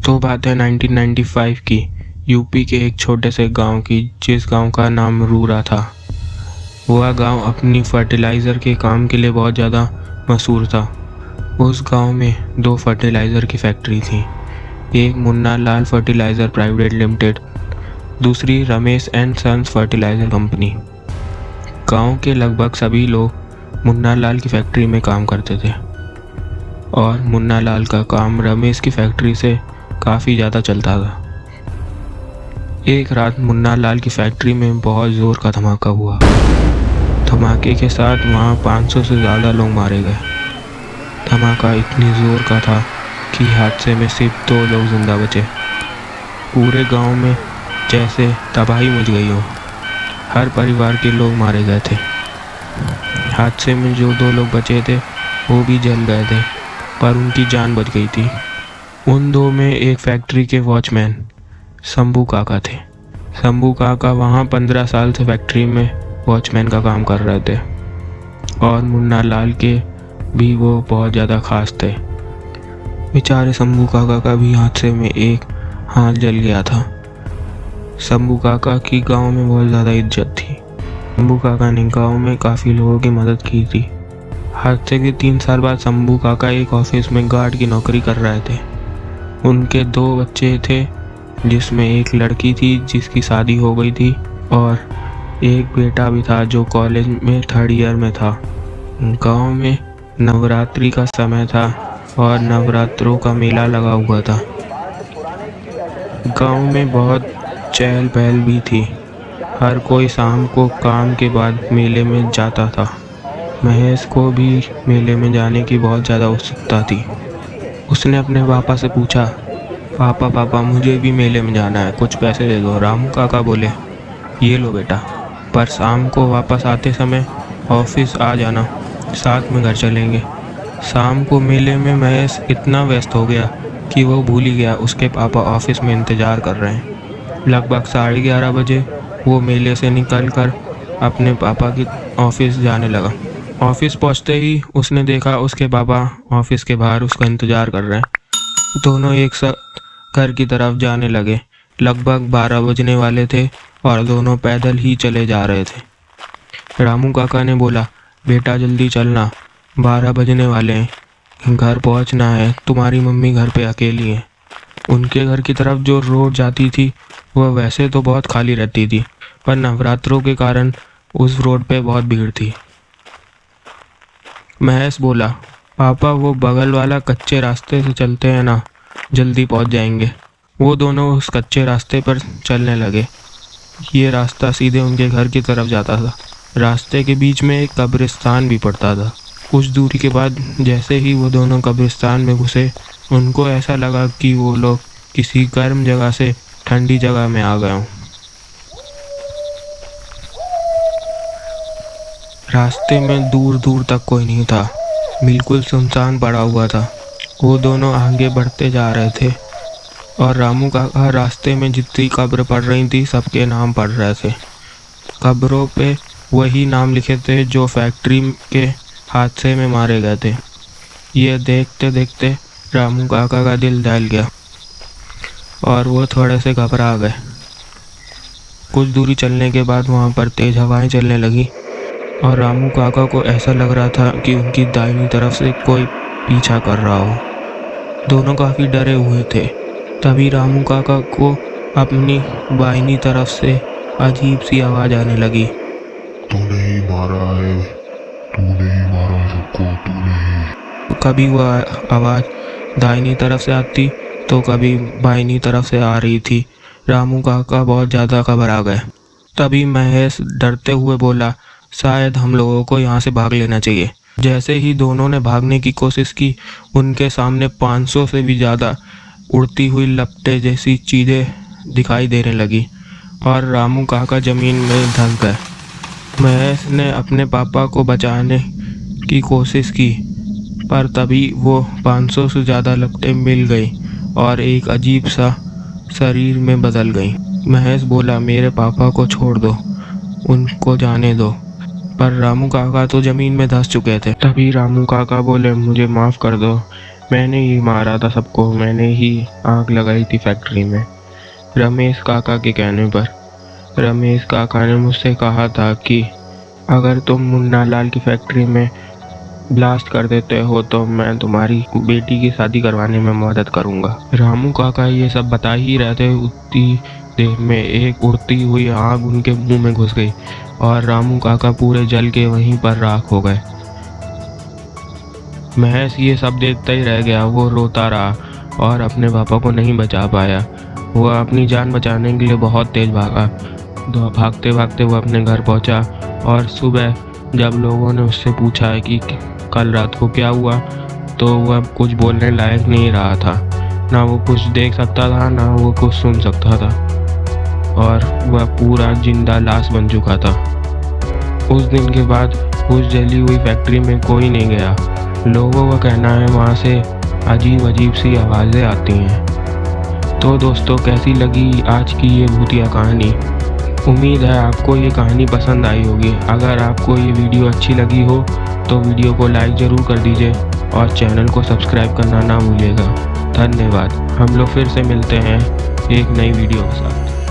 तो बात है 1995 की, यूपी के एक छोटे से गांव की, जिस गांव का नाम रूरा था। वह गांव अपनी फर्टिलाइज़र के काम के लिए बहुत ज़्यादा मशहूर था। उस गांव में 2 फर्टिलाइज़र की फैक्ट्री थी, एक Munna Lal fertiliser private limited, दूसरी Ramesh and sons fertiliser company. गांव के लगभग सभी लोग मुन्ना लाल की फैक्ट्री में काम करते थे और मुन्ना लाल का काम रमेश की फैक्ट्री से काफ़ी ज़्यादा चलता था। एक रात मुन्ना लाल की फैक्ट्री में बहुत ज़ोर का धमाका हुआ। धमाके के साथ वहाँ 500 से ज़्यादा लोग मारे गए। धमाका इतनी ज़ोर का था कि हादसे में सिर्फ 2 लोग जिंदा बचे। पूरे गांव में जैसे तबाही मच गई हो। हर परिवार के लोग मारे गए थे। हादसे में जो 2 लोग बचे थे वो भी जल गए थे, पर उनकी जान बच गई थी। उन 2 में एक फैक्ट्री के वॉचमैन शंभू काका थे। शंभू काका वहाँ 15 साल से फैक्ट्री में वॉचमैन का काम कर रहे थे और मुन्ना लाल के भी वो बहुत ज़्यादा खास थे। बेचारे शंभू काका का भी हादसे में एक हाथ जल गया था। शंभू काका की गांव में बहुत ज़्यादा इज्जत थी। शंभू काका ने गांव में काफ़ी लोगों की मदद की थी। हादसे के 3 साल बाद शंभू काका एक ऑफिस में गार्ड की नौकरी कर रहे थे। उनके 2 बच्चे थे, जिसमें एक लड़की थी जिसकी शादी हो गई थी और एक बेटा भी था जो कॉलेज में 3rd ईयर में था। गांव में नवरात्रि का समय था और नवरात्रों का मेला लगा हुआ था। गांव में बहुत चहल पहल भी थी। हर कोई शाम को काम के बाद मेले में जाता था। महेश को भी मेले में जाने की बहुत ज़्यादा उत्सुकता थी। उसने अपने पापा से पूछा, पापा मुझे भी मेले में जाना है, कुछ पैसे दे दो। रामू काका बोले, ये लो बेटा, पर शाम को वापस आते समय ऑफिस आ जाना, साथ में घर चलेंगे। शाम को मेले में महेश इतना व्यस्त हो गया कि वो भूल ही गया उसके पापा ऑफिस में इंतज़ार कर रहे हैं। लगभग 11:30 बजे वो मेले से निकलकर अपने पापा की ऑफिस जाने लगा। ऑफिस पहुंचते ही उसने देखा उसके पापा ऑफिस के बाहर उसका इंतज़ार कर रहे हैं। दोनों एक साथ घर की तरफ जाने लगे। लगभग 12 बजने वाले थे और दोनों पैदल ही चले जा रहे थे। रामू काका ने बोला, बेटा जल्दी चलना, 12 बजने वाले हैं, घर पहुंचना है, तुम्हारी मम्मी घर पे अकेली है। उनके घर की तरफ जो रोड जाती थी वह वैसे तो बहुत खाली रहती थी, पर नवरात्रों के कारण उस रोड पे बहुत भीड़ थी। महेश बोला, पापा वो बगल वाला कच्चे रास्ते से चलते हैं ना, जल्दी पहुंच जाएंगे। वो दोनों उस कच्चे रास्ते पर चलने लगे। ये रास्ता सीधे उनके घर की तरफ जाता था। रास्ते के बीच में एक कब्रिस्तान भी पड़ता था। कुछ दूरी के बाद जैसे ही वो दोनों कब्रिस्तान में घुसे, उनको ऐसा लगा कि वो लोग किसी गर्म जगह से ठंडी जगह में आ गए हों। रास्ते में दूर दूर तक कोई नहीं था, बिल्कुल सुनसान पड़ा हुआ था। वो दोनों आगे बढ़ते जा रहे थे और रामू काका रास्ते में जितनी कब्र पड़ रही थी सबके नाम पढ़ रहे थे। कब्रों पे वही नाम लिखे थे जो फैक्ट्री के हादसे में मारे गए थे। ये देखते देखते रामू काका का दिल दहल गया और वो थोड़े से घबरा गए। कुछ दूरी चलने के बाद वहाँ पर तेज हवाएं चलने लगी और रामू काका को ऐसा लग रहा था कि उनकी दाहिनी तरफ से कोई पीछा कर रहा हो। दोनों काफ़ी डरे हुए थे। तभी रामू काका को अपनी बाहिनी तरफ से अजीब सी आवाज़ आने लगी, तूने ही मारा है, तूने ही मारा सबको, तूने ही। कभी वह आवाज़ दाहिनी तरफ से आती तो कभी बाहिनी तरफ से आ रही थी। रामू काका बहुत ज़्यादा घबरा गए। तभी महेश डरते हुए बोला, शायद हम लोगों को यहाँ से भाग लेना चाहिए। जैसे ही दोनों ने भागने की कोशिश की, उनके सामने 500 से भी ज़्यादा उड़ती हुई लपटें जैसी चीज़ें दिखाई देने लगी और रामू काका ज़मीन में धंस गए। महेश ने अपने पापा को बचाने की कोशिश की, पर तभी वो 500 से ज़्यादा लपटें मिल गई और एक अजीब सा शरीर में बदल गई। महेश बोला, मेरे पापा को छोड़ दो, उनको जाने दो, पर रामू काका तो ज़मीन में धंस चुके थे। तभी रामू काका बोले, मुझे माफ़ कर दो, मैंने ही मारा था सबको, मैंने ही आग लगाई थी फैक्ट्री में। रमेश काका के कहने पर रमेश काका ने मुझसे कहा था कि अगर तुम मुन्ना लाल की फैक्ट्री में ब्लास्ट कर देते हो तो मैं तुम्हारी बेटी की शादी करवाने में मदद करूंगा। रामू काका ये सब बता ही रहे थे, उतनी देर में एक उड़ती हुई आग उनके मुंह में घुस गई और रामू काका पूरे जल के वहीं पर राख हो गए। महेश ये सब देखता ही रह गया। वो रोता रहा और अपने पापा को नहीं बचा पाया। वह अपनी जान बचाने के लिए बहुत तेज भागा। भागते भागते वो अपने घर पहुंचा और सुबह जब लोगों ने उससे पूछा है कि कल रात को क्या हुआ, तो वह कुछ बोलने लायक नहीं रहा था। ना वो कुछ देख सकता था, ना वो कुछ सुन सकता था और वह पूरा जिंदा लाश बन चुका था। उस दिन के बाद उस जली हुई फैक्ट्री में कोई नहीं गया। लोगों का कहना है वहाँ से अजीब अजीब सी आवाज़ें आती हैं। तो दोस्तों, कैसी लगी आज की ये भूतिया कहानी? उम्मीद है आपको ये कहानी पसंद आई होगी। अगर आपको ये वीडियो अच्छी लगी हो तो वीडियो को लाइक ज़रूर कर दीजिए और चैनल को सब्सक्राइब करना ना भूलिएगा। धन्यवाद। हम लोग फिर से मिलते हैं एक नई वीडियो के साथ।